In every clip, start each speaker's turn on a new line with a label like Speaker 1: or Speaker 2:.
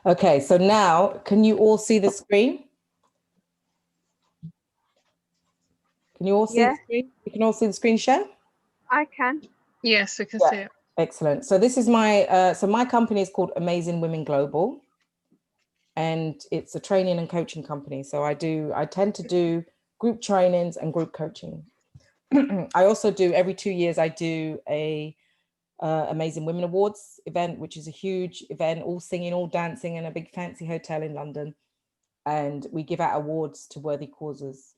Speaker 1: Okay, so now can you all see the screen? Can you all see the screen? You can all see the screen share?
Speaker 2: I can.
Speaker 3: Yes, we can see it.
Speaker 1: Excellent. So this is my, so my company is called Amazing Women Global, and it's a training and coaching company. So I tend to do group trainings and group coaching. I also do, every 2 years, I do a Amazing Women Awards event, which is a huge event, all singing, all dancing in a big fancy hotel in London. And we give out awards to worthy causes.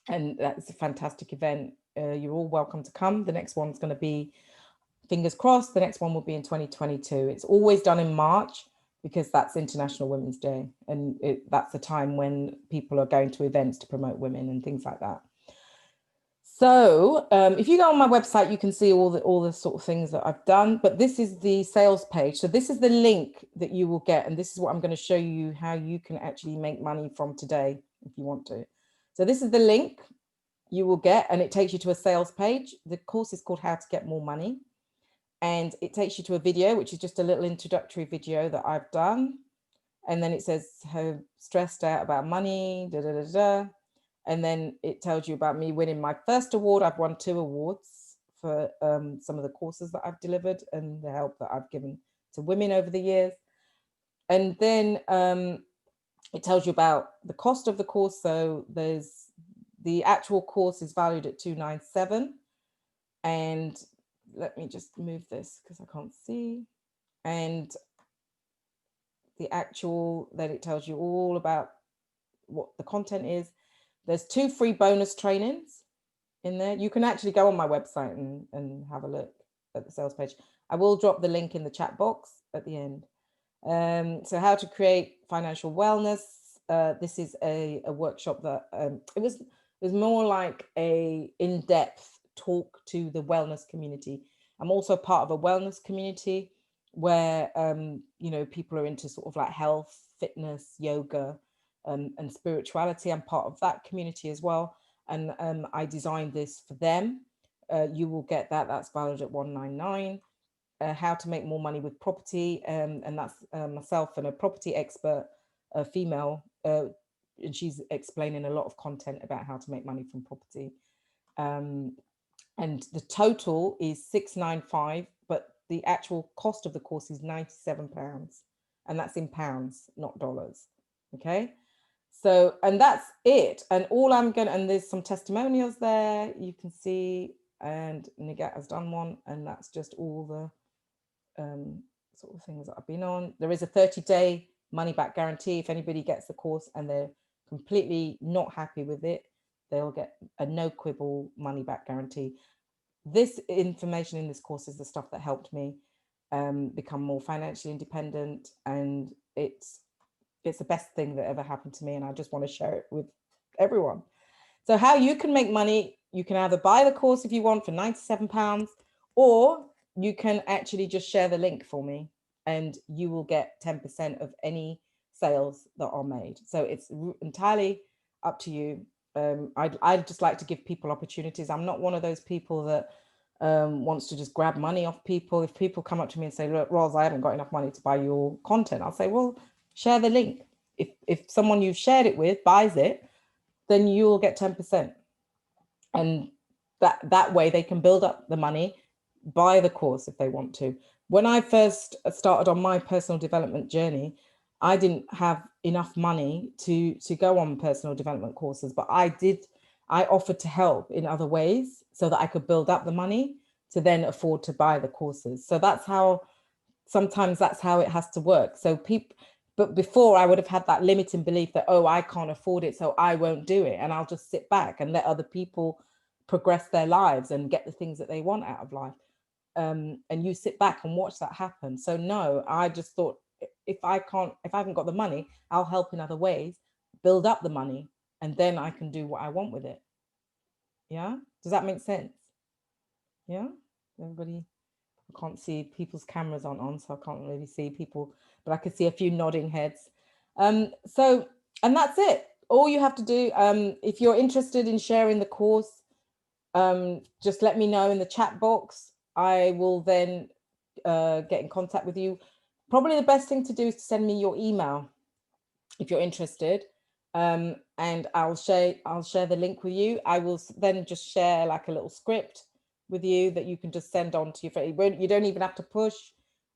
Speaker 1: And that's a fantastic event. You're all welcome to come. The next one's going to be, fingers crossed, the next one will be in 2022. It's always done in March because that's International Women's Day. And that's the time when people are going to events to promote women and things like that. So if you go on my website, you can see all the sort of things that I've done, but this is the sales page. So this is the link that you will get. And this is what I'm going to show you how you can actually make money from today if you want to. So this is the link you will get, and it takes you to a sales page. The course is called How to Get More Money. And it takes you to a video, which is just a little introductory video that I've done. And then it says how stressed out about money, da, da, da, da. And then it tells you about me winning my first award. I've won 2 awards for some of the courses that I've delivered and the help that I've given to women over the years. And then it tells you about the cost of the course. So the actual course is valued at $297. And let me just move this because I can't see. And the actual, then it tells you all about what the content is. There's 2 free bonus trainings in there. You can actually go on my website and have a look at the sales page. I will drop the link in the chat box at the end. So how to create financial wellness. This is a workshop that it was more like a in-depth talk to the wellness community. I'm also part of a wellness community where you know, people are into sort of like health, fitness, yoga, and spirituality. I'm part of that community as well, and I designed this for them. You will get that. That's valued at $199. How to make more money with property, and that's myself and a property expert, a female, and she's explaining a lot of content about how to make money from property. And the total is $695, but the actual cost of the course is £97, and that's in pounds, not dollars. Okay, so, and that's it. And all I'm gonna, and there's some testimonials there you can see, and Nigat has done one, and that's just all the sort of things that I've been on. There is a 30-day money back guarantee. If anybody gets the course and they're completely not happy with it, they'll get a no quibble money back guarantee. This information in this course is the stuff that helped me become more financially independent, and it's the best thing that ever happened to me, and I just want to share it with everyone. So how you can make money, you can either buy the course if you want for £97, or you can actually just share the link for me and you will get 10% of any sales that are made. So it's entirely up to you. I'd just like to give people opportunities. I'm not one of those people that wants to just grab money off people. If people come up to me and say, look, Roz, I haven't got enough money to buy your content, I'll say, well, share the link. If someone you've shared it with buys it, then you'll get 10%. And that way they can build up the money, buy the course if they want to. When I first started on my personal development journey, I didn't have enough money to go on personal development courses, but I offered to help in other ways so that I could build up the money to then afford to buy the courses. So sometimes that's how it has to work. So but before I would have had that limiting belief that, oh, I can't afford it, so I won't do it. And I'll just sit back and let other people progress their lives and get the things that they want out of life. And you sit back and watch that happen. So no, I just thought, if I haven't got the money, I'll help in other ways, build up the money, and then I can do what I want with it. Yeah, does that make sense? Yeah, everybody? I can't see, people's cameras aren't on, so I can't really see people, but I can see a few nodding heads. So, and that's it. All you have to do, if you're interested in sharing the course, just let me know in the chat box. I will then get in contact with you. Probably the best thing to do is to send me your email if you're interested, and I'll share the link with you. I will then just share like a little script with you that you can just send on to your friend. You don't even have to push.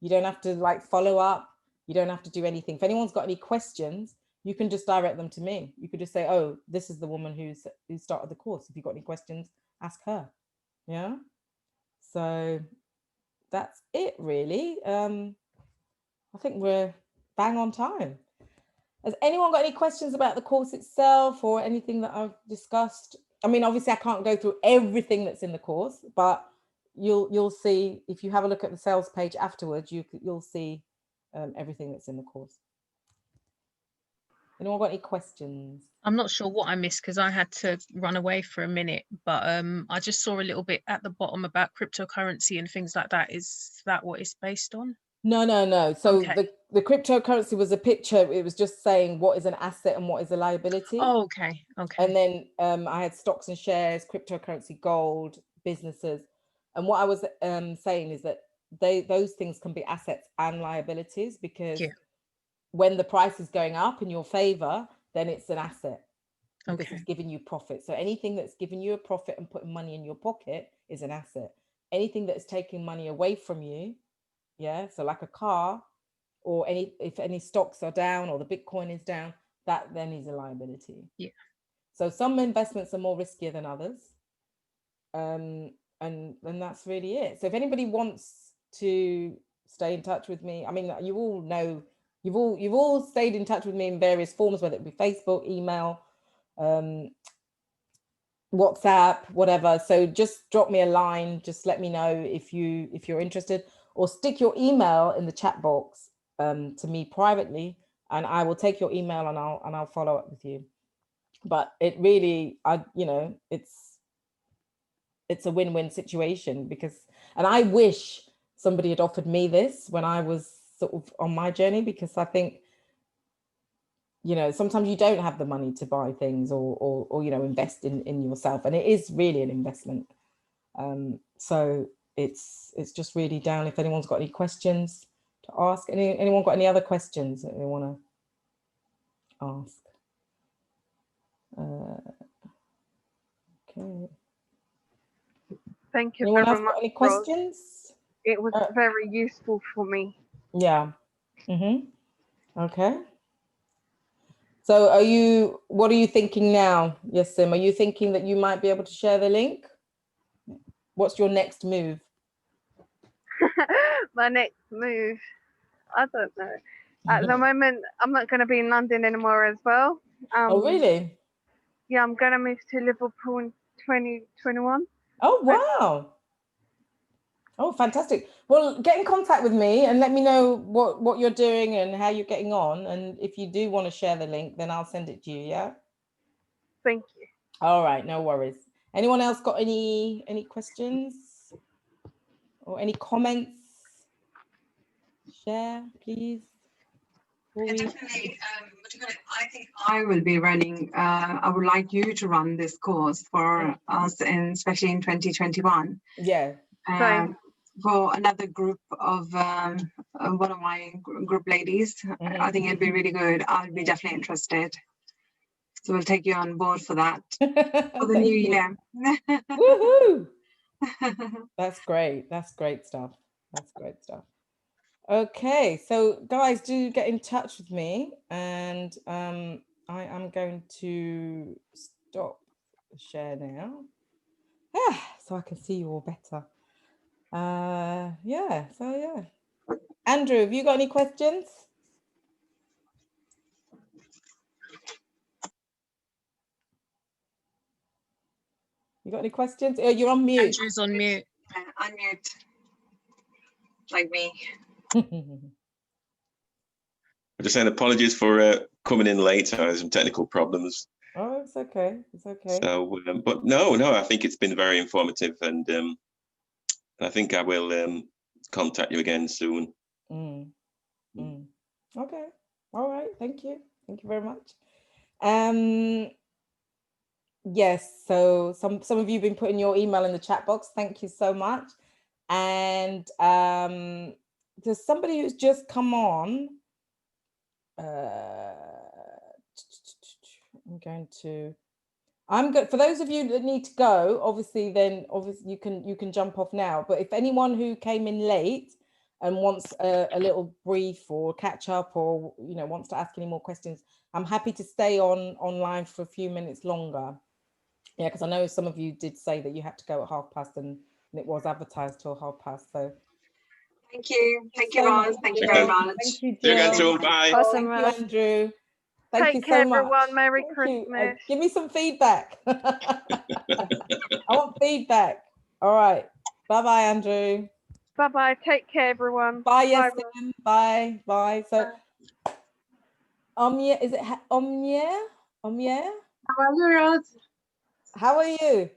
Speaker 1: You don't have to like follow up. You don't have to do anything. If anyone's got any questions, you can just direct them to me. You could just say, oh, this is the woman who started the course. If you've got any questions, ask her. Yeah. So that's it really. I think we're bang on time. Has anyone got any questions about the course itself or anything that I've discussed? I mean, obviously I can't go through everything that's in the course, but you'll see if you have a look at the sales page afterwards, you'll see everything that's in the course. Anyone got any questions?
Speaker 2: I'm not sure what I missed because I had to run away for a minute, but I just saw a little bit at the bottom about cryptocurrency and things like that. Is that what it's based on?
Speaker 1: No. So
Speaker 2: okay.
Speaker 1: the cryptocurrency was a picture. It was just saying what is an asset and what is a liability.
Speaker 2: Oh, okay.
Speaker 1: And then I had stocks and shares, cryptocurrency, gold, businesses. And what I was saying is that those things can be assets and liabilities, because when the price is going up in your favor, then it's an asset because it's giving you profit. So anything that's giving you a profit and putting money in your pocket is an asset. Anything that's taking money away from you, yeah, so like a car, or if any stocks are down or the Bitcoin is down, that then is a liability.
Speaker 2: Yeah.
Speaker 1: So some investments are more riskier than others. And that's really it. So if anybody wants to stay in touch with me, I mean, you all know, you've all stayed in touch with me in various forms, whether it be Facebook, email, WhatsApp, whatever. So just drop me a line, just let me know if you're interested, or stick your email in the chat box to me privately, and I will take your email and I'll follow up with you. But it really, it's a win-win situation, and I wish somebody had offered me this when I was sort of on my journey, because I think, sometimes you don't have the money to buy things or invest in yourself, and it is really an investment. So it's just really down, if anyone's got any questions to ask. Anyone got any other questions that they want to ask? Okay.
Speaker 3: Thank you
Speaker 1: Anyone
Speaker 3: very
Speaker 1: else
Speaker 3: much.
Speaker 1: Got any questions?
Speaker 3: Rose. It was very useful for me.
Speaker 1: Yeah. Okay. So what are you thinking now, Yasim? Are you thinking that you might be able to share the link? What's your next move?
Speaker 3: My next move, I don't know. At the moment, I'm not going to be in London anymore as well.
Speaker 1: Oh, really?
Speaker 3: Yeah, I'm going to move to Liverpool in 2021.
Speaker 1: Oh, wow. Oh, fantastic. Well, get in contact with me and let me know what you're doing and how you're getting on. And if you do want to share the link, then I'll send it to you, yeah?
Speaker 3: Thank you.
Speaker 1: All right, no worries. Anyone else got any questions or any comments? Share, please.
Speaker 4: Definitely. I think I will be running, I would like you to run this course for us, especially in 2021.
Speaker 1: Yeah.
Speaker 4: For another group of one of my group ladies. I think it'd be really good. I'll be definitely interested. So we'll take you on board for that for the new year.
Speaker 1: Woohoo! That's great. That's great stuff. That's great stuff. Okay, so guys, do get in touch with me, and I am going to stop the share now. So I can see you all better. Yeah, so yeah. Andrew, have you got any questions? You got any questions? You're on mute.
Speaker 2: Andrew's on mute.
Speaker 4: Unmute. Like me.
Speaker 5: I'm just saying apologies for coming in late. I had some technical problems.
Speaker 1: Oh, it's okay. It's okay.
Speaker 5: So, but no, I think it's been very informative, and I think I will contact you again soon.
Speaker 1: Okay. All right. Thank you. Thank you very much. Yes. So some of you have been putting your email in the chat box. Thank you so much. And there's somebody who's just come on. I'm good. For those of you that need to go, obviously you can jump off now. But if anyone who came in late and wants a little brief or catch up, or wants to ask any more questions, I'm happy to stay online for a few minutes longer. Yeah, because I know some of you did say that you had to go at past, and it was advertised till past. So
Speaker 4: thank you, Roz. Thank you very much.
Speaker 1: Thank you,
Speaker 5: See you again
Speaker 1: Jill.
Speaker 5: soon. Bye.
Speaker 3: Awesome,
Speaker 1: Thank you,
Speaker 3: Roz.
Speaker 1: Andrew. Thank
Speaker 3: Take
Speaker 1: you
Speaker 3: care,
Speaker 1: so much.
Speaker 3: everyone. Merry
Speaker 1: Thank you.
Speaker 3: Christmas.
Speaker 1: Give me some feedback. I want feedback. All right. Bye-bye, Andrew.
Speaker 3: Bye-bye. Take care, everyone.
Speaker 1: Bye,
Speaker 3: Bye,
Speaker 1: Yasin. Bye. Bye. So, Omnia, is it Omnia? Omnia?
Speaker 6: How are you, Rose?
Speaker 1: How are you?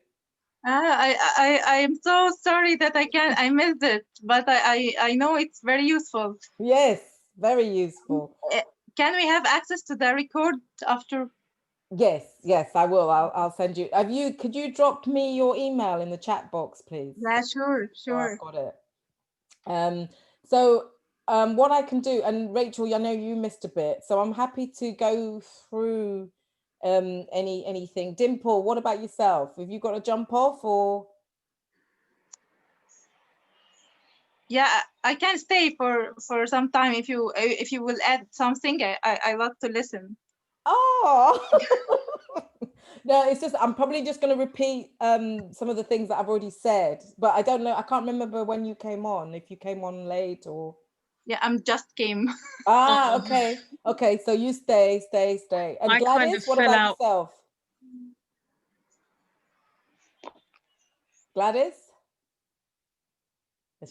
Speaker 6: I am so sorry that I missed it, but I know it's very useful.
Speaker 1: Yes, very useful.
Speaker 6: Can we have access to the record after?
Speaker 1: Yes, I will. I'll send you. Could you drop me your email in the chat box, please?
Speaker 6: Yeah, sure.
Speaker 1: Oh, I've got it. So what I can do, and Rachel, I know you missed a bit, so I'm happy to go through anything. Dimple, what about yourself? Have you got to jump off, or?
Speaker 6: Yeah, I can stay for some time if you will add something. I love to listen.
Speaker 1: Oh. No, it's just I'm probably just going to repeat some of the things that I've already said, but I don't know. I can't remember when you came on. If you came on late or.
Speaker 6: Yeah, I'm just came.
Speaker 1: Ah, okay. So you stay. And
Speaker 2: I
Speaker 1: Gladys,
Speaker 2: kind of
Speaker 1: what
Speaker 2: fell
Speaker 1: about
Speaker 2: out.
Speaker 1: yourself? Gladys?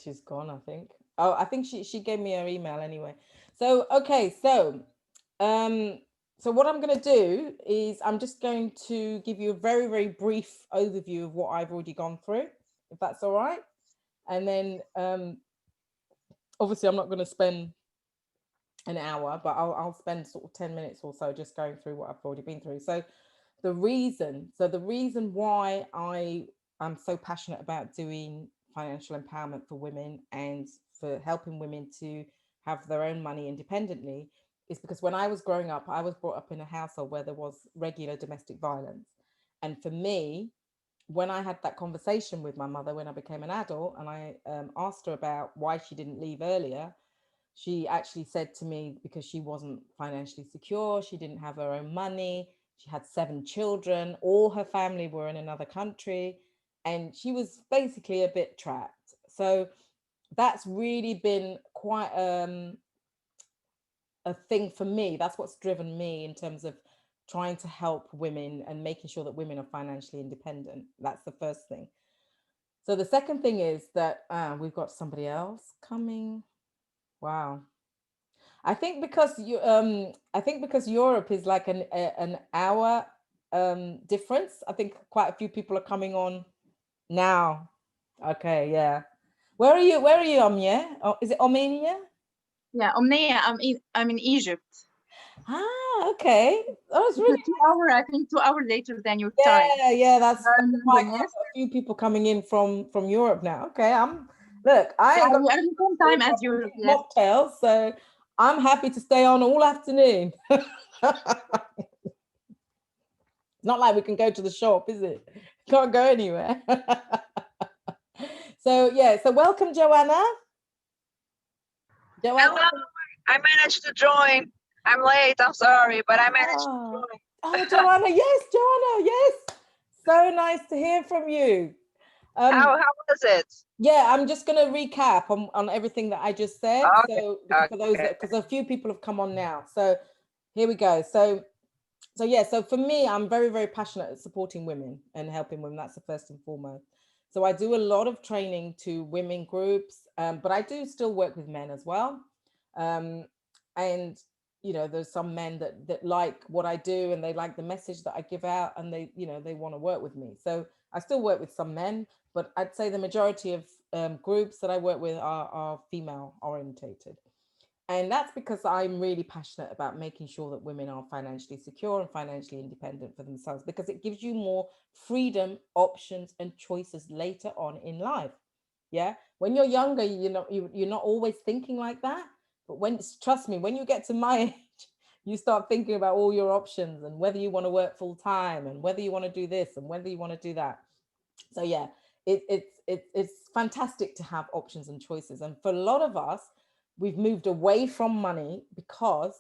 Speaker 1: She's gone, I think. Oh, I think she gave me her email anyway. So okay, so what I'm going to do is I'm just going to give you a very, very brief overview of what I've already gone through, if that's all right. And then obviously I'm not going to spend an hour, but I'll spend sort of 10 minutes or so just going through what I've already been through. So the reason why I'm so passionate about doing financial empowerment for women and for helping women to have their own money independently is because when I was growing up, I was brought up in a household where there was regular domestic violence. And for me, when I had that conversation with my mother when I became an adult, and I asked her about why she didn't leave earlier, she actually said to me because she wasn't financially secure, she didn't have her own money, she had 7 children, all her family were in another country, and she was basically a bit trapped. So that's really been quite a thing for me. That's what's driven me in terms of trying to help women and making sure that women are financially independent. That's the first thing. So the second thing is that we've got somebody else coming. Wow. I think because Europe is like an hour difference. I think quite a few people are coming on now. Okay, yeah. Where are you, Omnia? Oh, is it Armenia?
Speaker 6: Yeah, Omnia, I'm in Egypt.
Speaker 1: Ah, okay. That was really
Speaker 6: 2 hours, I think 2 hours later than your time.
Speaker 1: Yeah, that's quite a few people coming in from Europe now. Okay, I ain't got
Speaker 6: the same time as Europe. Yes.
Speaker 1: mocktails, so I'm happy to stay on all afternoon. Not like we can go to the shop, is it? Can't go anywhere. So yeah, so welcome, Joanna.
Speaker 7: Hello, I managed to join. I'm late, I'm sorry, but I managed to join.
Speaker 1: Oh, Joanna, yes. So nice to hear from you.
Speaker 7: How was it?
Speaker 1: Yeah, I'm just going to recap on everything that I just said.
Speaker 7: Okay.
Speaker 1: So for those because a few people have come on now. So here we go. So yeah, so for me, I'm very, very passionate at supporting women and helping women. That's the first and foremost. So I do a lot of training to women groups, but I do still work with men as well. And there's some men that like what I do and they like the message that I give out, and they want to work with me. So I still work with some men, but I'd say the majority of groups that I work with are female orientated. And that's because I'm really passionate about making sure that women are financially secure and financially independent for themselves, because it gives you more freedom, options, and choices later on in life. Yeah. When you're younger, you're not always thinking like that. But trust me, when you get to my age, you start thinking about all your options and whether you want to work full time and whether you want to do this and whether you want to do that. So yeah, it's fantastic to have options and choices. And for a lot of us, we've moved away from money because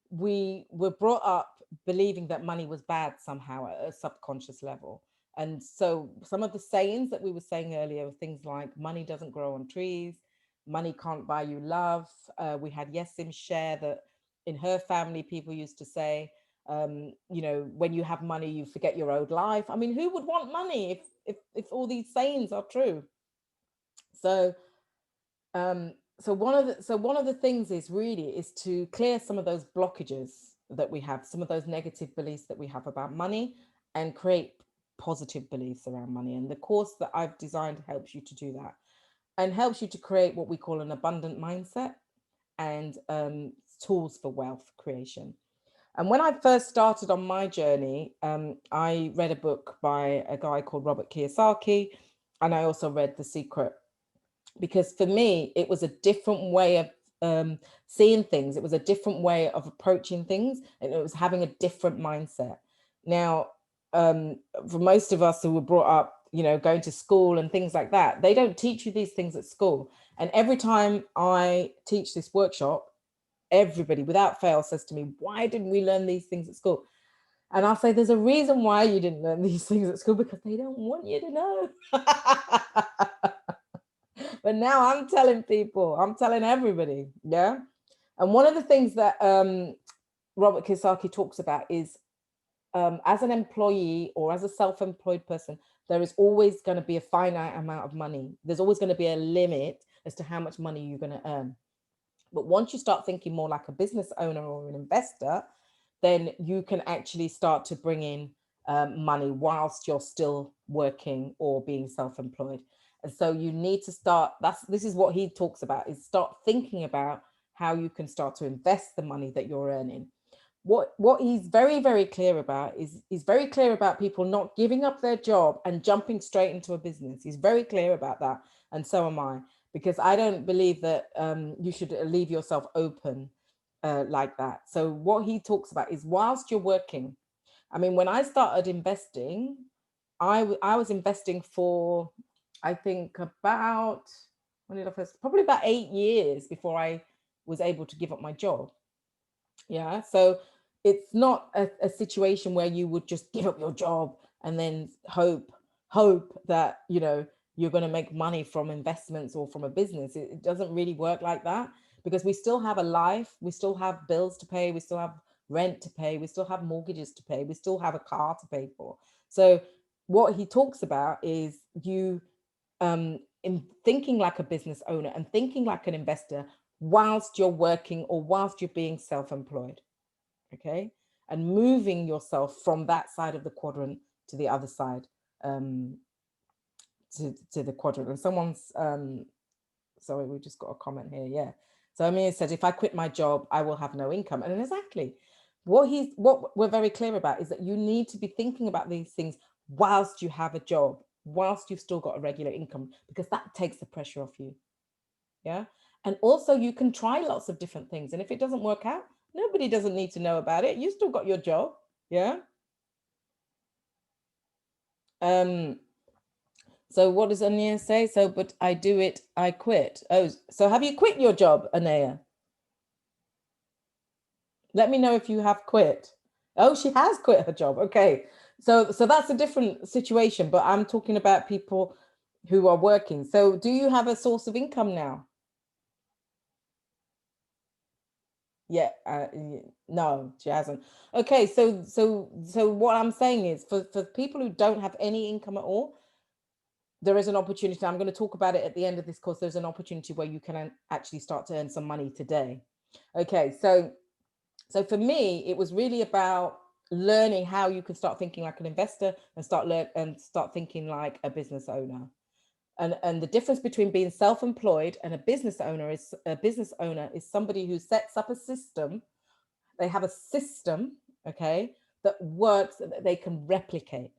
Speaker 1: we were brought up believing that money was bad somehow at a subconscious level. And so some of the sayings that we were saying earlier were things like money doesn't grow on trees, money can't buy you love. We had Yesim share that in her family, people used to say, when you have money, you forget your old life. I mean, who would want money if all these sayings are true? So one of the things is to clear some of those blockages that we have, some of those negative beliefs that we have about money, and create positive beliefs around money. And the course that I've designed helps you to do that, and helps you to create what we call an abundant mindset and tools for wealth creation. And when I first started on my journey, I read a book by a guy called Robert Kiyosaki, and I also read The Secret, because for me, it was a different way of seeing things. It was a different way of approaching things, and it was having a different mindset. Now, for most of us who were brought up, going to school and things like that, they don't teach you these things at school. And every time I teach this workshop, everybody without fail says to me, why didn't we learn these things at school? And I'll say, there's a reason why you didn't learn these things at school, because they don't want you to know. But now I'm telling people, I'm telling everybody. Yeah. And one of the things that Robert Kiyosaki talks about is as an employee or as a self-employed person, there is always going to be a finite amount of money. There's always going to be a limit as to how much money you're going to earn. But once you start thinking more like a business owner or an investor, then you can actually start to bring in money whilst you're still working or being self-employed. And so you need to start, this is what he talks about, is start thinking about how you can start to invest the money that you're earning. What he's very, very clear about is he's very clear about people not giving up their job and jumping straight into a business. He's very clear about that. And so am I, because I don't believe that you should leave yourself open like that. So what he talks about is whilst you're working, I mean, when I started investing, I was investing for, I think about, when did I first, probably about 8 years before I was able to give up my job. Yeah. So it's not a situation where you would just give up your job and then hope that, you're going to make money from investments or from a business. It doesn't really work like that, because we still have a life. We still have bills to pay. We still have rent to pay. We still have mortgages to pay. We still have a car to pay for. So what he talks about is you in thinking like a business owner and thinking like an investor whilst you're working or whilst you're being self-employed. Okay. And moving yourself from that side of the quadrant to the other side, to the quadrant. And someone's sorry, we just got a comment here. Yeah. So Amir said, if I quit my job, I will have no income. And exactly what we're very clear about is that you need to be thinking about these things whilst you have a job, whilst you've still got a regular income, because that takes the pressure off you. Yeah. And also you can try lots of different things. And if it doesn't work out, nobody doesn't need to know about it. You still got your job. Yeah. So what does Anaya say? So, but I do it, I quit. Oh, so have you quit your job, Anaya? Let me know if you have quit. Oh, she has quit her job. Okay. So that's a different situation, but I'm talking about people who are working. So do you have a source of income now? Yeah, no, she hasn't. Okay, so what I'm saying is for people who don't have any income at all, there is an opportunity. I'm going to talk about it at the end of this course. There's an opportunity where you can actually start to earn some money today. Okay, so for me, it was really about learning how you can start thinking like an investor and start thinking like a business owner. And the difference between being self-employed and a business owner is somebody who sets up a system. They have a system, okay, that works, that they can replicate.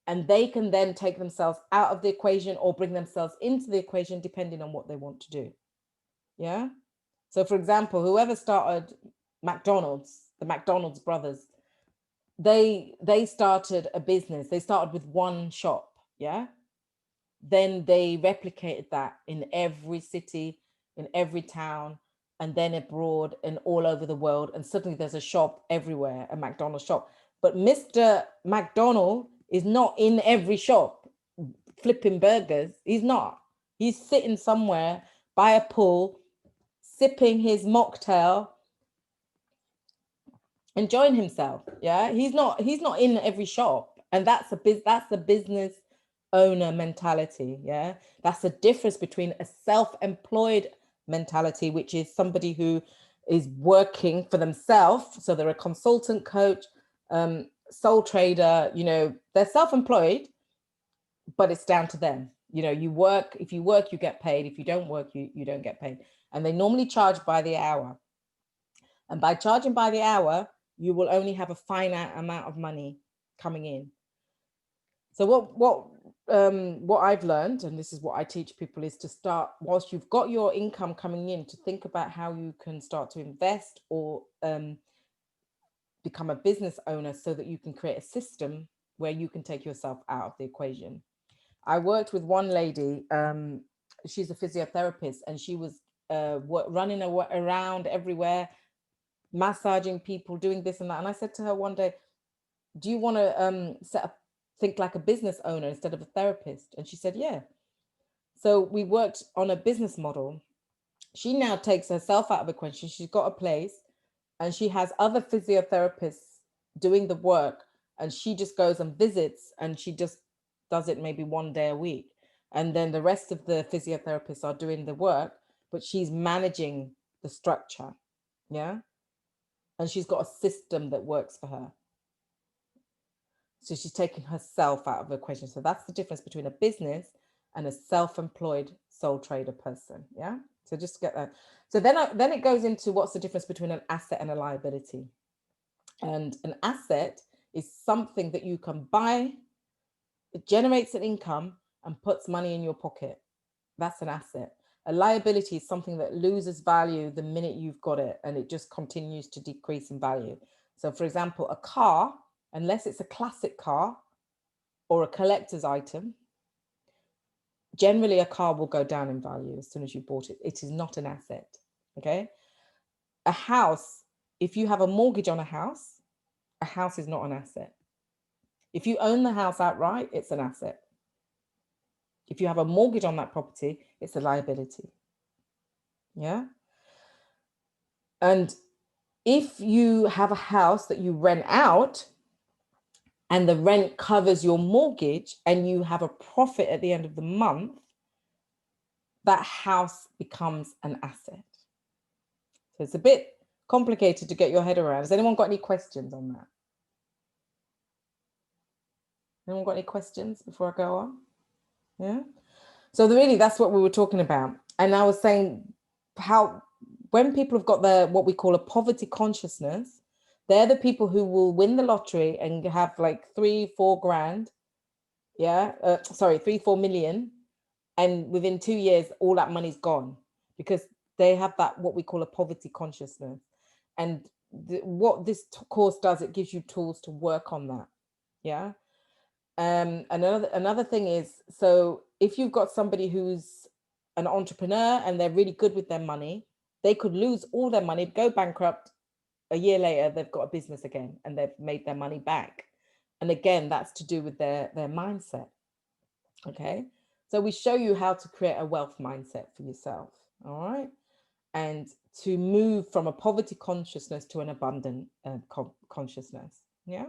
Speaker 1: And they can then take themselves out of the equation or bring themselves into the equation, depending on what they want to do. Yeah. So for example, whoever started McDonald's, the McDonald's brothers, they started a business. They started with one shop. Yeah. Then they replicated that in every city, in every town, and then abroad and all over the world. And suddenly there's a shop everywhere, a McDonald's shop. But Mr. McDonald is not in every shop flipping burgers. He's not. He's sitting somewhere by a pool, sipping his mocktail, enjoying himself. Yeah, he's not in every shop. And that's the business owner mentality. Yeah, that's the difference between a self-employed mentality, which is somebody who is working for themselves. So they're a consultant, coach, sole trader, you know, they're self-employed, but it's down to them. You know, you work, if you work, you get paid. If you don't work, you don't get paid. And they normally charge by the hour. And by charging by the hour, you will only have a finite amount of money coming in. So what I've learned, and this is what I teach people, is to start, whilst you've got your income coming in, to think about how you can start to invest or become a business owner so that you can create a system where you can take yourself out of the equation. I worked with one lady, she's a physiotherapist, and she was running around everywhere, massaging people, doing this and that. And I said to her one day, do you want to think like a business owner instead of a therapist? And she said, yeah. So we worked on a business model. She now takes herself out of the equation. She's got a place and she has other physiotherapists doing the work, and she just goes and visits, and she just does it maybe one day a week. And then the rest of the physiotherapists are doing the work, but she's managing the structure. Yeah. And she's got a system that works for her. So she's taking herself out of the equation. So that's the difference between a business and a self-employed sole trader person. Yeah. So just to get that. So then it goes into what's the difference between an asset and a liability. And an asset is something that you can buy, it generates an income and puts money in your pocket. That's an asset. A liability is something that loses value the minute you've got it, and it just continues to decrease in value. So for example, a car, unless it's a classic car or a collector's item, generally a car will go down in value as soon as you bought it. It is not an asset. Okay. A house, if you have a mortgage on a house is not an asset. If you own the house outright, it's an asset. If you have a mortgage on that property, it's a liability. Yeah. And if you have a house that you rent out and the rent covers your mortgage and you have a profit at the end of the month, that house becomes an asset. So it's a bit complicated to get your head around. Has anyone got any questions on that? Anyone got any questions before I go on? Yeah. So really, that's what we were talking about. And I was saying how when people have got what we call a poverty consciousness, they're the people who will win the lottery and have like 3-4 grand. Yeah. 3-4 million. And within 2 years, all that money's gone because they have that, what we call a poverty consciousness. And what this course does, it gives you tools to work on that. Yeah. Another thing is, so if you've got somebody who's an entrepreneur and they're really good with their money, they could lose all their money, go bankrupt. A year later, they've got a business again and they've made their money back. And again, that's to do with their mindset. Okay. So we show you how to create a wealth mindset for yourself. All right. And to move from a poverty consciousness to an abundant consciousness. Yeah.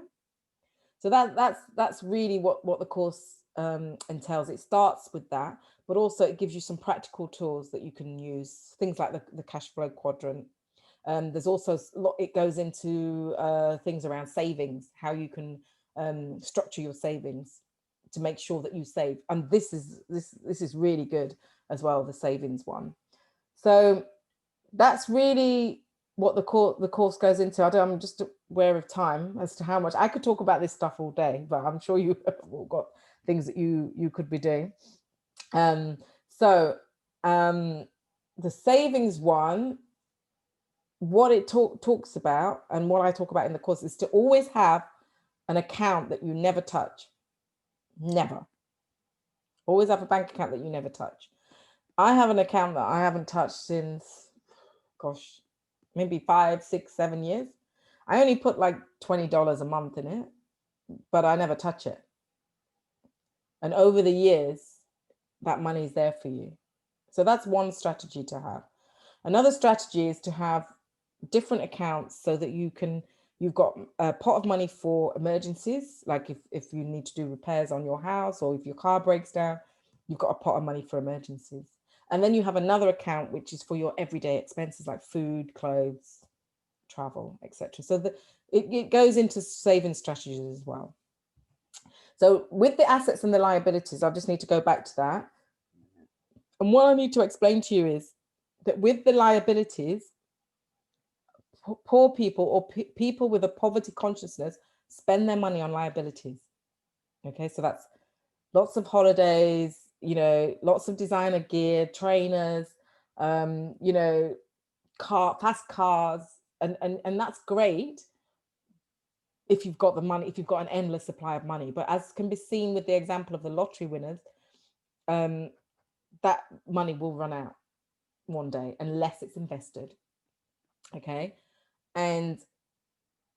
Speaker 1: So that's really what the course entails. It starts with that, but also it gives you some practical tools that you can use, things like the cash flow quadrant. There's also it goes into things around savings, how you can structure your savings to make sure that you save. And this is really good as well, the savings one. So that's really what the course goes into. I'm just aware of time as to how much. I could talk about this stuff all day, but I'm sure you have all got things that you could be doing. So the savings one, what it talks about, and what I talk about in the course, is to always have an account that you never touch. Never. Always have a bank account that you never touch. I have an account that I haven't touched since, gosh, maybe 5, 6, 7 years. I only put like $20 a month in it, but I never touch it. And over the years, that money is there for you. So that's one strategy to have. Another strategy is to have different accounts so that you've got a pot of money for emergencies, like if you need to do repairs on your house, or if your car breaks down, you've got a pot of money for emergencies. And then you have another account which is for your everyday expenses like food, clothes, travel, etc. So it goes into saving strategies as well. So with the assets and the liabilities, I just need to go back to that. And what I need to explain to you is that with the liabilities, poor people or people with a poverty consciousness spend their money on liabilities. Okay, so that's lots of holidays, lots of designer gear, trainers, fast cars, and that's great if you've got the money, if you've got an endless supply of money. But as can be seen with the example of the lottery winners, that money will run out one day unless it's invested. Okay. And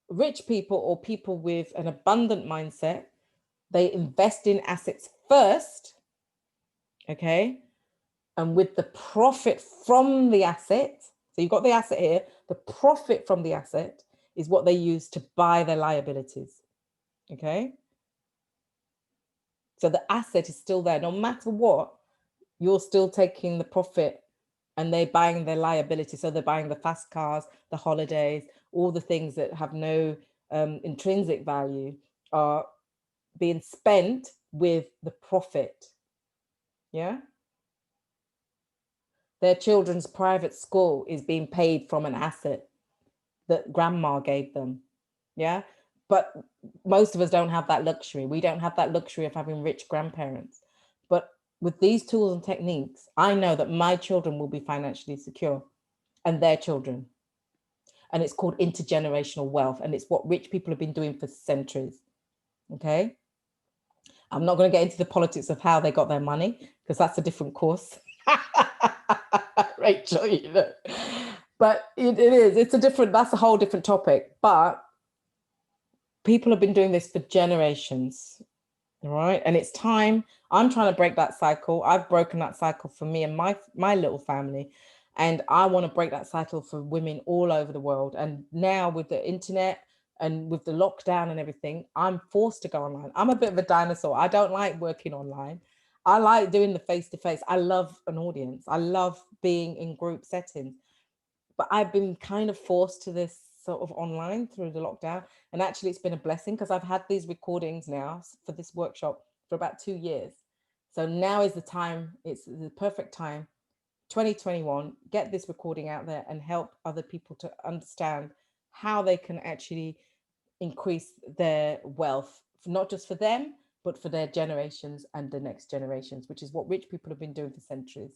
Speaker 1: rich people, or people with an abundant mindset, they invest in assets first. Okay. And with the profit from the asset, so you've got the asset here, the profit from the asset is what they use to buy their liabilities. Okay. So the asset is still there. No matter what, you're still taking the profit, and they're buying their liability. So they're buying the fast cars, the holidays, all the things that have no intrinsic value are being spent with the profit. Yeah. Their children's private school is being paid from an asset that grandma gave them. Yeah. But most of us don't have that luxury. We don't have that luxury of having rich grandparents. But with these tools and techniques, I know that my children will be financially secure, and their children. And it's called intergenerational wealth. And it's what rich people have been doing for centuries. Okay. I'm not going to get into the politics of how they got their money, because that's a different course. Rachel, but that's a whole different topic. But people have been doing this for generations. All right. And it's time. I'm trying to break that cycle. I've broken that cycle for me and my little family. And I want to break that cycle for women all over the world. And now with the internet and with the lockdown and everything, I'm forced to go online. I'm a bit of a dinosaur. I don't like working online. I like doing the face-to-face. I love an audience. I love being in group settings. But I've been kind of forced to this sort of online through the lockdown. And actually it's been a blessing, because I've had these recordings now for this workshop for about 2 years. So now is the time, it's the perfect time, 2021, get this recording out there and help other people to understand how they can actually increase their wealth, not just for them, but for their generations and the next generations, which is what rich people have been doing for centuries.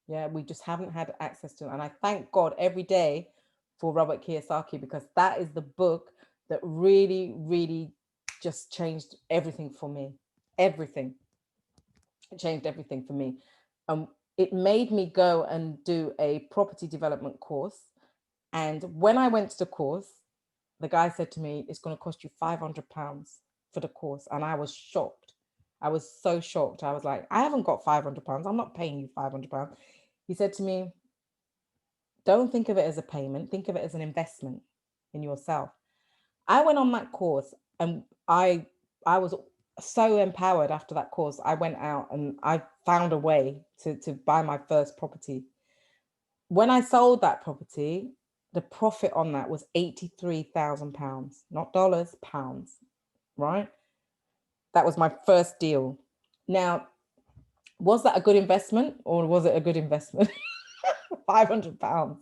Speaker 1: Yeah, we just haven't had access to it. And I thank God every day for Robert Kiyosaki, because that is the book that really, really just changed everything for me. Everything. It changed everything for me. It made me go and do a property development course. And when I went to the course, the guy said to me, it's going to cost you £500 for the course. And I was shocked. I was so shocked. I was like, I haven't got £500. I'm not paying you £500. He said to me, don't think of it as a payment. Think of it as an investment in yourself. I went on that course, and I was so empowered after that course. I went out and I found a way to buy my first property. When I sold that property, the profit on that was £83,000, not dollars, pounds, right? That was my first deal. Now, was that a good investment, or was it a good investment? £500.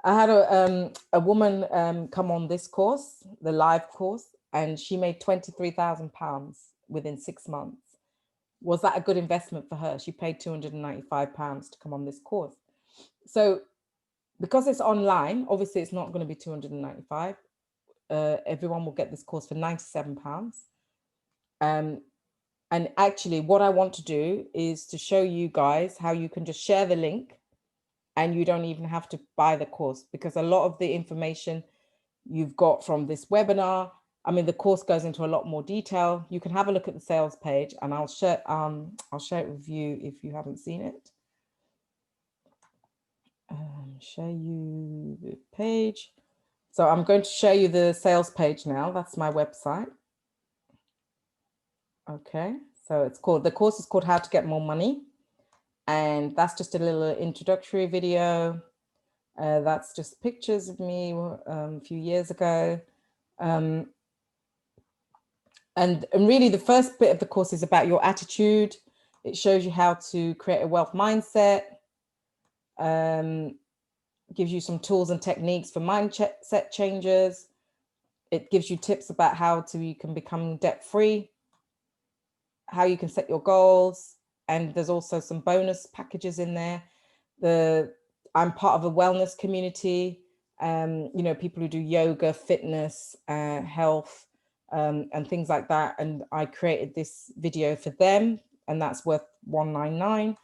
Speaker 1: I had a woman come on this course, the live course, and she made £23,000 within 6 months. Was that a good investment for her? She paid £295 to come on this course. So because it's online, obviously it's not going to be 295. Everyone will get this course for £97. And actually what I want to do is to show you guys how you can just share the link and you don't even have to buy the course, because a lot of the information you've got from this webinar, I mean, the course goes into a lot more detail. You can have a look at the sales page, and I'll share it with you if you haven't seen it. Show you the page. So I'm going to show you the sales page now. That's my website. Okay, so the course is called How to Get More Money. And that's just a little introductory video. That's just pictures of me a few years ago. And really the first bit of the course is about your attitude. It shows you how to create a wealth mindset, gives you some tools and techniques for mindset changes. It gives you tips about how you can become debt-free, how you can set your goals. And there's also some bonus packages in there. I'm part of a wellness community, you know, people who do yoga, fitness, health, and things like that. And I created this video for them, and that's worth $199.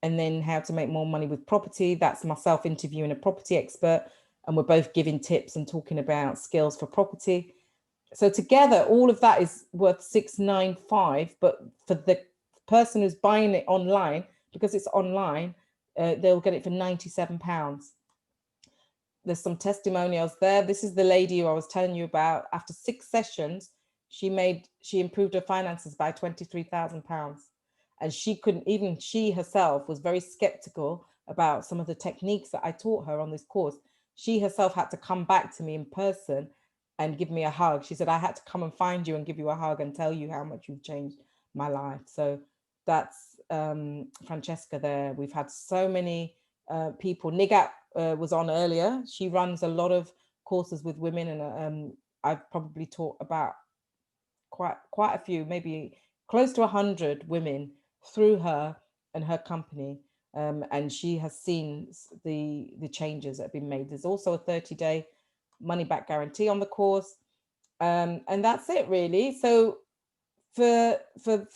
Speaker 1: And then how to make more money with property. That's myself interviewing a property expert, and we're both giving tips and talking about skills for property. So together, all of that is worth $695. But for the person who's buying it online, because it's online, they'll get it for £97. There's some testimonials there. This is the lady who I was telling you about. After 6 sessions, she improved her finances by £23,000. And she herself was very skeptical about some of the techniques that I taught her on this course. She herself had to come back to me in person and give me a hug. She said, I had to come and find you and give you a hug and tell you how much you've changed my life. So that's Francesca there. We've had so many people. Nigat was on earlier. She runs a lot of courses with women, and I've probably taught about quite a few, maybe close to 100 women through her and her company. And she has seen the changes that have been made. There's also a 30-day money back guarantee on the course. And that's it really. So for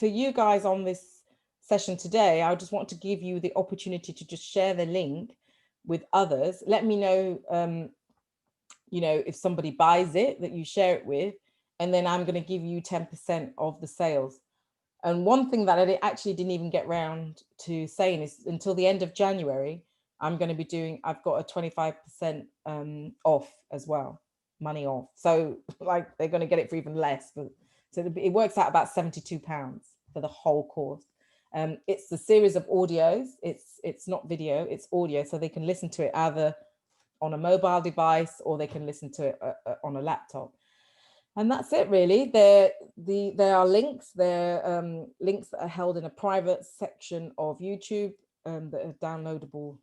Speaker 1: you guys on this session today, I just want to give you the opportunity to just share the link with others. Let me know, you know, if somebody buys it that you share it with, and then I'm going to give you 10% of the sales. And one thing that I actually didn't even get round to saying is until the end of January, I'm going to be doing, I've got a 25% off as well, money off. So like they're going to get it for even less. So it works out about £72 for the whole course. It's the series of audios. It's not video, it's audio. So they can listen to it either on a mobile device or they can listen to it on a laptop. And that's it really. There are links. They're links that are held in a private section of YouTube that are downloadable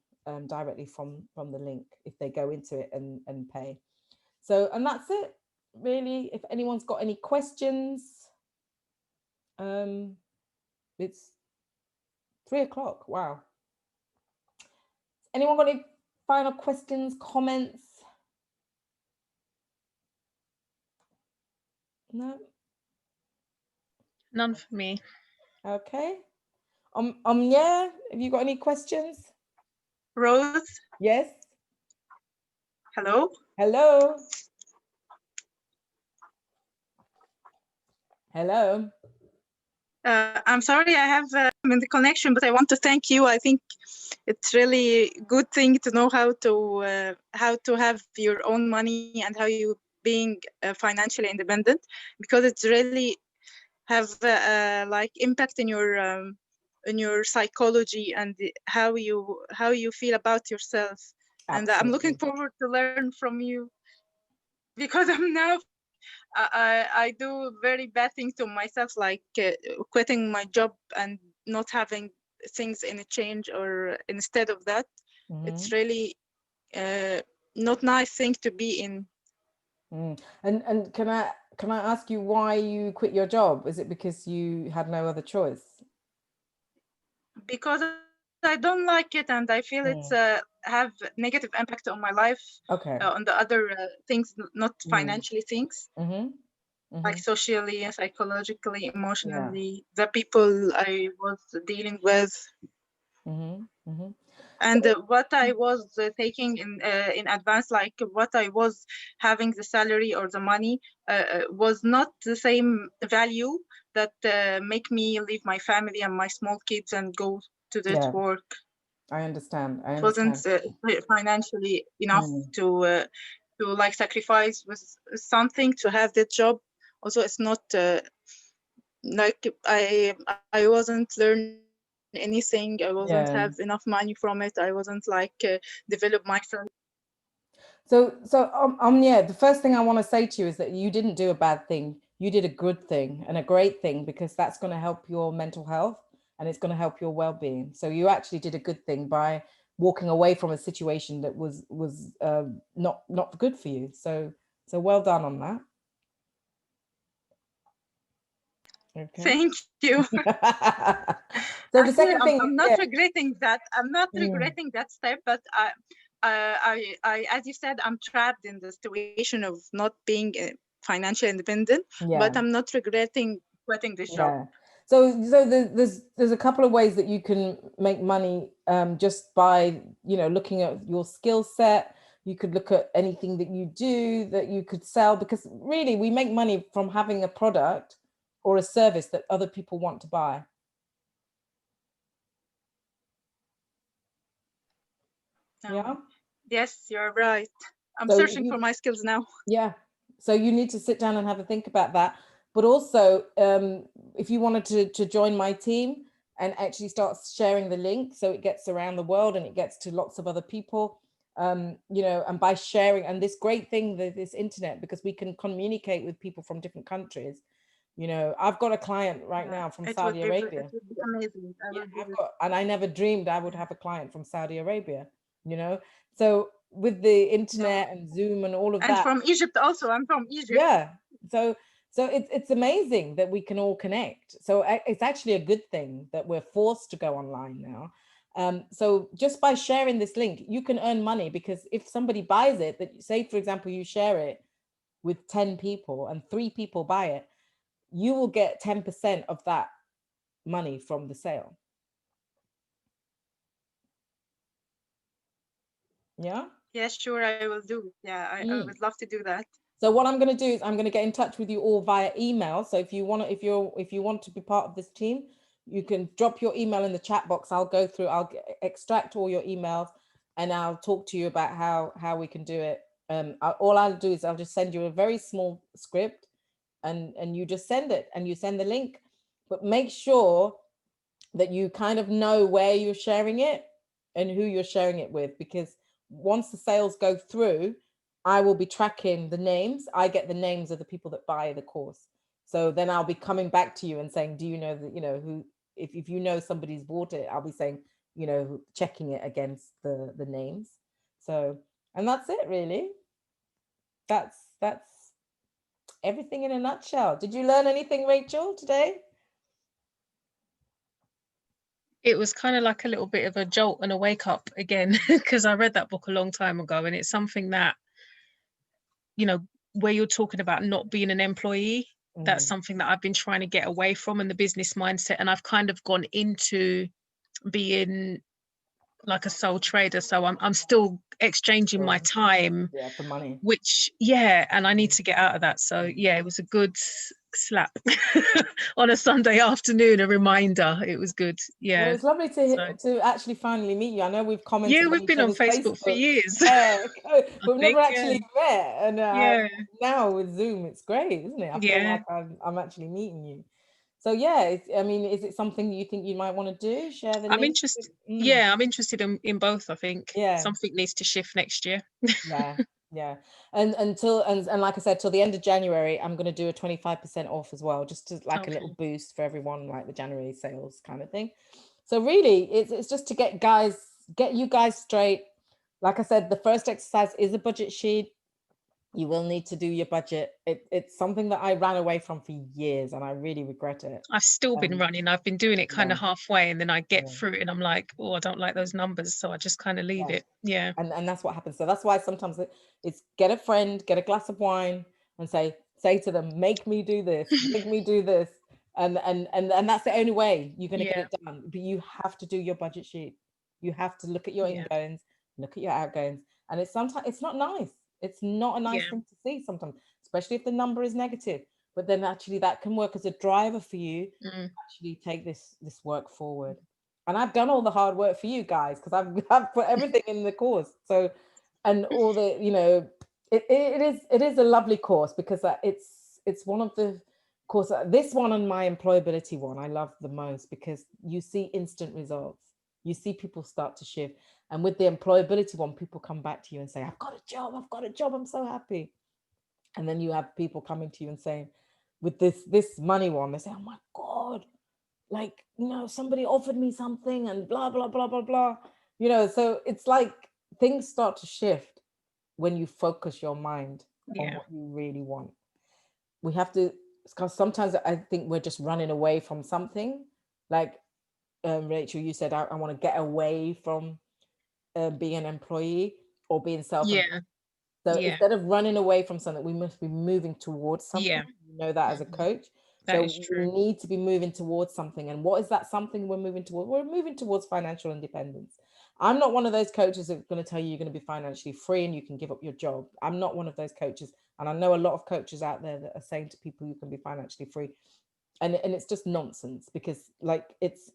Speaker 1: directly from the link if they go into it and pay. So, and that's it really. If anyone's got any questions, it's 3 o'clock. Wow. Anyone got any final questions, comments? No.
Speaker 2: None for me.
Speaker 1: Okay. Yeah. Have you got any questions?
Speaker 6: Rose,
Speaker 1: Yes.
Speaker 6: hello.
Speaker 1: Hello. Hello.
Speaker 6: I'm sorry I have in the connection, but I want to thank you. I think it's really good thing to know how to have your own money and how you being financially independent, because it's really have like impact in your psychology and how you feel about yourself.
Speaker 1: Absolutely.
Speaker 6: And I'm looking forward to learn from you, because I'm now I do very bad things to myself, like quitting my job and not having things in a change or instead of that. It's really not nice thing to be in.
Speaker 1: And can I ask you why you quit your job? Is it because you had no other choice?
Speaker 6: Because I don't like it, and I feel it's have negative impact on my life.
Speaker 1: Okay.
Speaker 6: On the other things, not financially things, like socially, psychologically, emotionally, the people I was dealing with. And what I was taking in advance, like what I was having the salary or the money, was not the same value that make me leave my family and my small kids and go to this work.
Speaker 1: I understand.
Speaker 6: It wasn't financially enough to like sacrifice with something to have that job. Also, it's not like I wasn't learning anything. I wasn't have enough money from it. I wasn't like develop myself.
Speaker 1: So yeah, the first thing I want to say to you is that you didn't do a bad thing. You did a good thing and a great thing, because that's going to help your mental health and it's going to help your well-being. So you actually did a good thing by walking away from a situation that was not good for you. So well done on that. Okay.
Speaker 6: Thank you.
Speaker 1: So the second thing,
Speaker 6: I'm not regretting that. I'm not regretting that step, but I, as you said, I'm trapped in the situation of not being financially independent. But I'm not regretting quitting this job.
Speaker 1: So there's a couple of ways that you can make money just by looking at your skill set. You could look at anything that you do that you could sell, because really we make money from having a product or a service that other people want to buy. Yeah.
Speaker 6: Yes, you're right. I'm searching for my skills now.
Speaker 1: Yeah. So you need to sit down and have a think about that. But also, if you wanted to join my team and actually start sharing the link so it gets around the world and it gets to lots of other people, and by sharing, and this great thing, this internet, because we can communicate with people from different countries. I've got a client right now from Saudi Arabia.
Speaker 6: It would be amazing.
Speaker 1: And I never dreamed I would have a client from Saudi Arabia, So with the internet and Zoom and all of that.
Speaker 6: And from Egypt also. I'm from Egypt.
Speaker 1: Yeah. So it's amazing that we can all connect. So it's actually a good thing that we're forced to go online now. So just by sharing this link, you can earn money, because if somebody buys it, that say, for example, you share it with 10 people and 3 people buy it, you will get 10% of that money from the sale. Yeah.
Speaker 6: Yeah, sure, I will do. Yeah, I would love to do that.
Speaker 1: So what I'm going to do is I'm going to get in touch with you all via email. So if you want to be part of this team, you can drop your email in the chat box. I'll go through, I'll extract all your emails and I'll talk to you about how we can do it. All I'll do is I'll just send you a very small script and you just send it and you send the link, but make sure that you kind of know where you're sharing it and who you're sharing it with, because once the sales go through, I will be tracking the names. I get the names of the people that buy the course. So then I'll be coming back to you and saying, do you know that, who, if you know somebody's bought it, I'll be saying, checking it against the names. So, and that's it really. That's everything in a nutshell. Did you learn anything, Rachel, today?
Speaker 2: It was kind of like a little bit of a jolt and a wake up again, because I read that book a long time ago, and it's something that, where you're talking about not being an employee, that's something that I've been trying to get away from in the business mindset. And I've kind of gone into being like a sole trader. So I'm still exchanging my time
Speaker 1: for money,
Speaker 2: which, and I need to get out of that. So it was a good slap on a Sunday afternoon, a reminder. It was good. Well,
Speaker 1: it's lovely to actually finally meet you. I know we've commented.
Speaker 2: We've been on Facebook for years.
Speaker 1: But we've never actually met. And now with Zoom, it's great, isn't it? I feel like I'm actually meeting you. So I mean, is it something you think you might want to do? Share the link?
Speaker 2: I'm interested. I'm interested in both. I think something needs to shift next year.
Speaker 1: And like I said, till the end of January, I'm going to do a 25% off as well, just to a little boost for everyone, like the January sales kind of thing. So really, it's just to get you guys straight. like I said, the first exercise is a budget sheet. You will need to do your budget. It's something that I ran away from for years, and I really regret it.
Speaker 2: I've still been running. I've been doing it kind of halfway, and then I get through it and I'm like, oh, I don't like those numbers. So I just kind of leave it. Yeah.
Speaker 1: And that's what happens. So that's why sometimes it's get a friend, get a glass of wine and say to them, make me do this, make me do this. And that's the only way you're going to get it done. But you have to do your budget sheet. You have to look at your ingoings, look at your outgoings. And it's sometimes, it's not nice. It's not a nice thing to see sometimes, especially if the number is negative. But then actually that can work as a driver for you to actually take this work forward. And I've done all the hard work for you guys because I've put everything in the course. So, and all the, you know, it is a lovely course because it's one of the course, this one and my employability one I love the most because you see instant results. You see people start to shift. And with the employability one, people come back to you and say, I've got a job, I'm so happy. And then you have people coming to you and saying, with this money one, they say, oh my God, like, you know, somebody offered me something and blah, blah, blah, blah, blah. You know, so it's like things start to shift when you focus your mind on what you really want. We have to, because sometimes I think we're just running away from something. Like Rachel, you said, I want to get away from being an employee or being self-employed. So instead of running away from something, we must be moving towards something. You know that as a coach.
Speaker 2: That
Speaker 1: so
Speaker 2: is true.
Speaker 1: We need to be moving towards something. And what is that something we're moving towards? We're moving towards financial independence. I'm not one of those coaches that are going to tell you you're going to be financially free and you can give up your job. I'm not one of those coaches. And I know a lot of coaches out there that are saying to people you can be financially free. And it's just nonsense because like it's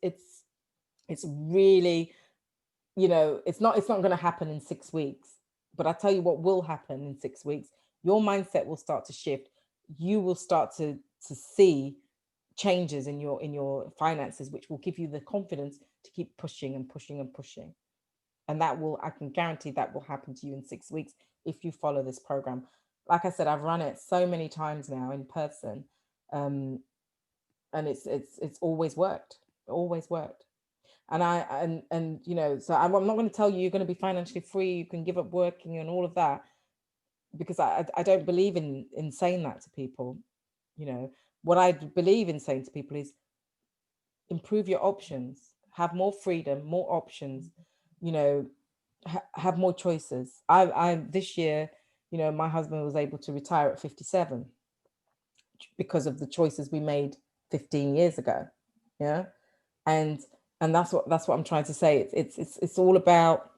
Speaker 1: really, you know, it's not going to happen in 6 weeks. But I tell you what will happen in 6 weeks. Your mindset will start to shift. You will start to see changes in your finances, which will give you the confidence to keep pushing and pushing and pushing. And that will, I can guarantee that will happen to you in 6 weeks if you follow this program. Like I said, I've run it so many times now in person, and it's always worked. Always worked. And you know, so I'm not going to tell you you're going to be financially free, you can give up working and all of that, because I don't believe in saying that to people. You know, what I believe in saying to people is improve your options, have more freedom, more options, you know, have more choices. I this year, you know, my husband was able to retire at 57 because of the choices we made 15 years ago. Yeah. And that's what I'm trying to say. It's all about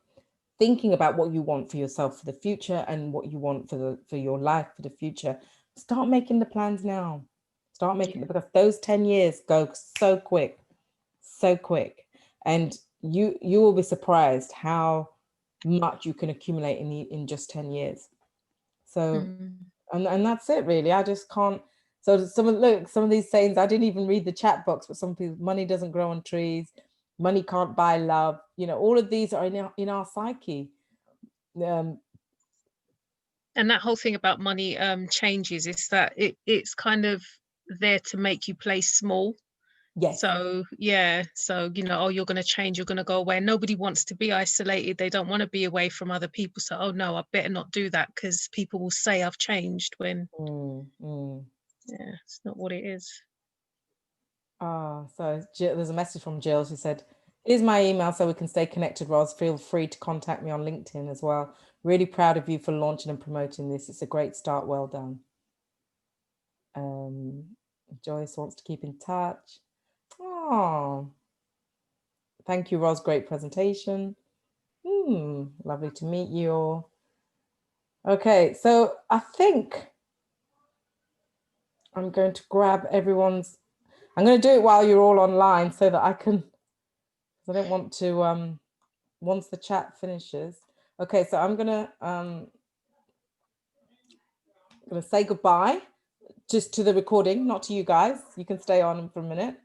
Speaker 1: thinking about what you want for yourself for the future and what you want for your life for the future. Start making the plans now. Start making because those 10 years go so quick, and you will be surprised how much you can accumulate in just 10 years. So and that's it really. I just can't. So some of these sayings, I didn't even read the chat box, but some people, money doesn't grow on trees, money can't buy love, you know, all of these are in our psyche.
Speaker 2: And that whole thing about money changes is that it's kind of there to make you play small.
Speaker 1: Yes.
Speaker 2: So so you know, oh, you're going to change, you're going to go away. Nobody wants to be isolated. They don't want to be away from other people. So oh no, I better not do that because people will say I've changed when yeah, it's not what it is.
Speaker 1: So there's a message from Jill. She said, here's my email so we can stay connected, Roz. Feel free to contact me on LinkedIn as well. Really proud of you for launching and promoting this. It's a great start. Well done. Joyce wants to keep in touch. Oh, thank you, Roz. Great presentation. Lovely to meet you all. Okay, so I think I'm going to grab everyone's. I'm going to do it while you're all online so that I can. I don't want to. Once the chat finishes. Okay, so I'm gonna say goodbye just to the recording, not to you guys. You can stay on for a minute.